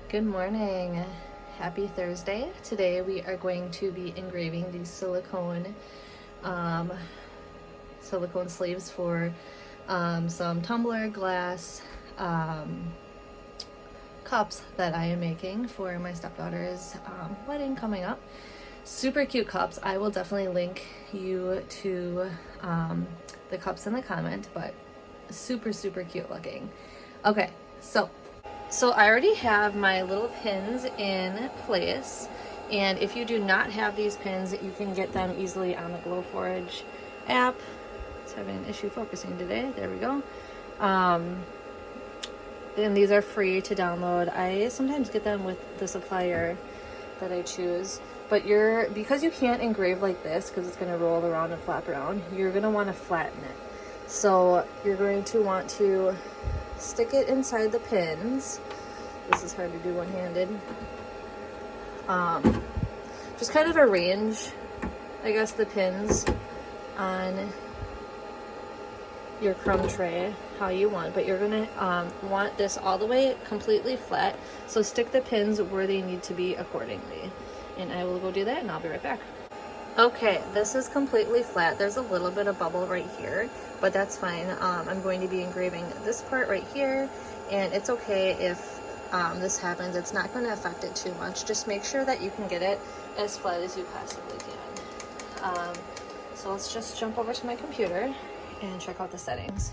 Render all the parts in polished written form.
Good morning. Happy Thursday. Today we are going to be engraving these silicone sleeves for some tumbler glass cups that I am making for my stepdaughter's wedding coming up. Super cute cups. I will definitely link you to the cups in the comment, but super cute looking. Okay, so I already have my little pins in place, and if you do not have these pins, you can get them easily on the Glowforge app. It's having an issue focusing today. There we go. And these are free to download. I sometimes get them with the supplier that I choose, but because you can't engrave like this because it's going to roll around and flap around, you're going to want to flatten it. So you're going to want to stick it inside the pins. This is hard to do one-handed. Just kind of arrange, I guess, the pins on your crumb tray how you want, but you're gonna want this all the way completely flat, so stick the pins where they need to be accordingly. And I will go do that and I'll be right back. Okay, this is completely flat. There's a little bit of bubble right here, but that's fine. I'm going to be engraving this part right here, and it's okay if this happens. It's not going to affect it too much. Just make sure that you can get it as flat as you possibly can. So let's just jump over to my computer and check out the settings.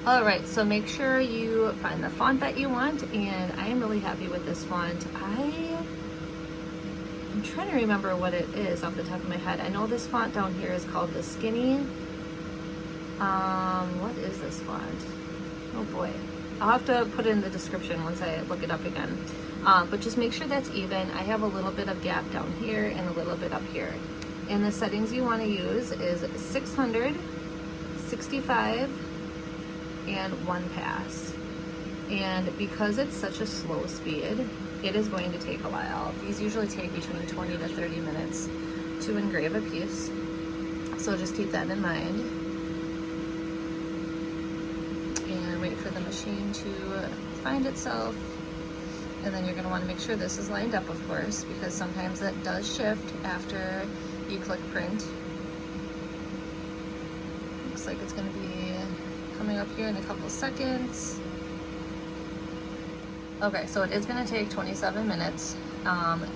Alright, so make sure you find the font that you want, and I am really happy with this font. I'm trying to remember what it is off the top of my head. I know this font down here is called the Skinny. What is this font? Oh boy. I'll have to put it in the description once I look it up again. But just make sure that's even. I have a little bit of gap down here and a little bit up here. And the settings you want to use is 600, 65, and 1 pass. And because it's such a slow speed, it is going to take a while. These usually take between 20 to 30 minutes to engrave a piece. So just keep that in mind. And wait for the machine to find itself. And then you're going to want to make sure this is lined up, of course, because sometimes that does shift after you click print. Looks like it's going to be coming up here in a couple seconds. Okay, so it is going to take 27 minutes.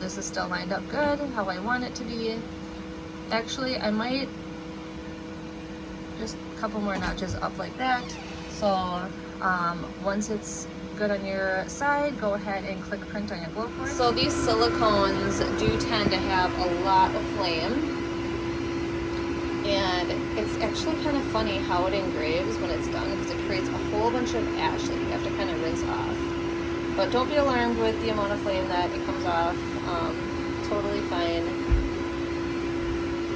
This is still lined up good, how I want it to be. Actually, I might just a couple more notches up like that. So once it's good on your side, go ahead and click print on your Glowforge. So these silicones do tend to have a lot of flame, and it's actually kind of funny how it engraves when it's done, because it creates a whole bunch of ash that you have to kind of rinse off. But don't be alarmed with the amount of flame that it comes off. Totally fine.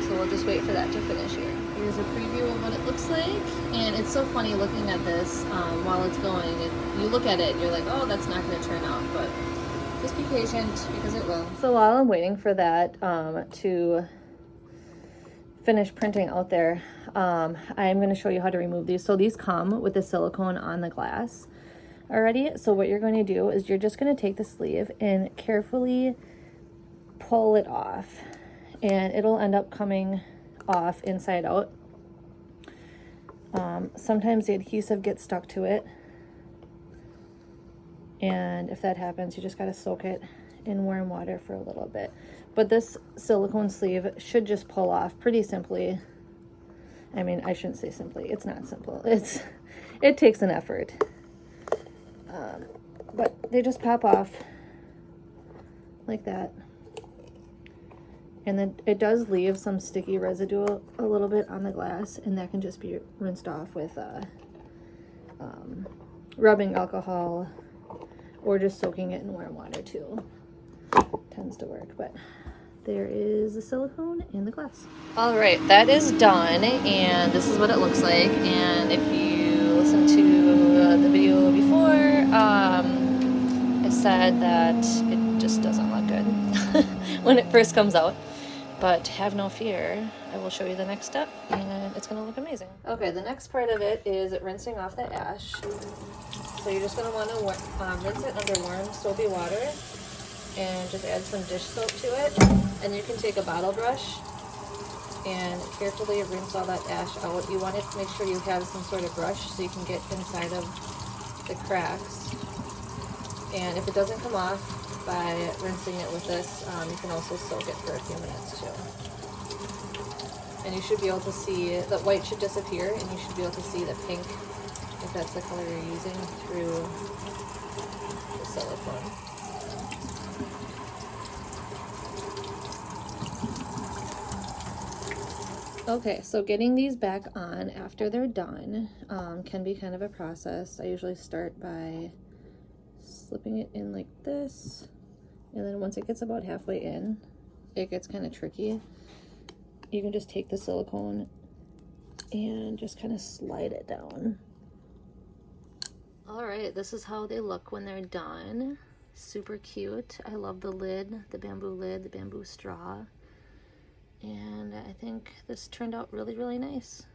So we'll just wait for that to finish here. Here's a preview of what it looks like, and it's so funny looking at this while it's going. You look at it and you're like, oh, that's not going to turn out, but just be patient because it will. So while I'm waiting for that to finish printing out there, I'm going to show you how to remove these. So these come with the silicone on the glass already. So what you're going to do is you're just going to take the sleeve and carefully pull it off, and it'll end up coming off inside out. Sometimes the adhesive gets stuck to it, and if that happens, you just got to soak it in warm water for a little bit. But this silicone sleeve should just pull off pretty simply. I mean, I shouldn't say simply, it's not simple. It takes an effort. But they just pop off like that. And then it does leave some sticky residue a little bit on the glass, and that can just be rinsed off with rubbing alcohol or just soaking it in warm water too. Tends to work, but there is the silicone in the glass. All right, that is done, and this is what it looks like. And if you listen to the video before, I said that it just doesn't look good when it first comes out. But have no fear, I will show you the next step and it's gonna look amazing. Okay, the next part of it is rinsing off the ash. So you're just gonna wanna rinse it under warm soapy water and just add some dish soap to it. And you can take a bottle brush and carefully rinse all that ash out. You want to make sure you have some sort of brush so you can get inside of the cracks. And if it doesn't come off by rinsing it with this, you can also soak it for a few minutes too. And you should be able to see, the white should disappear and you should be able to see the pink, if that's the color you're using, through the silicone. Okay, so getting these back on after they're done can be kind of a process. I usually start by slipping it in like this, and then once it gets about halfway in, it gets kind of tricky. You can just take the silicone and just kind of slide it down. All right, this is how they look when they're done. Super cute. I love the lid, the bamboo straw. And I think this turned out really, really nice.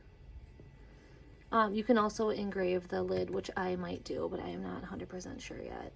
You can also engrave the lid, which I might do, but I am not 100% sure yet.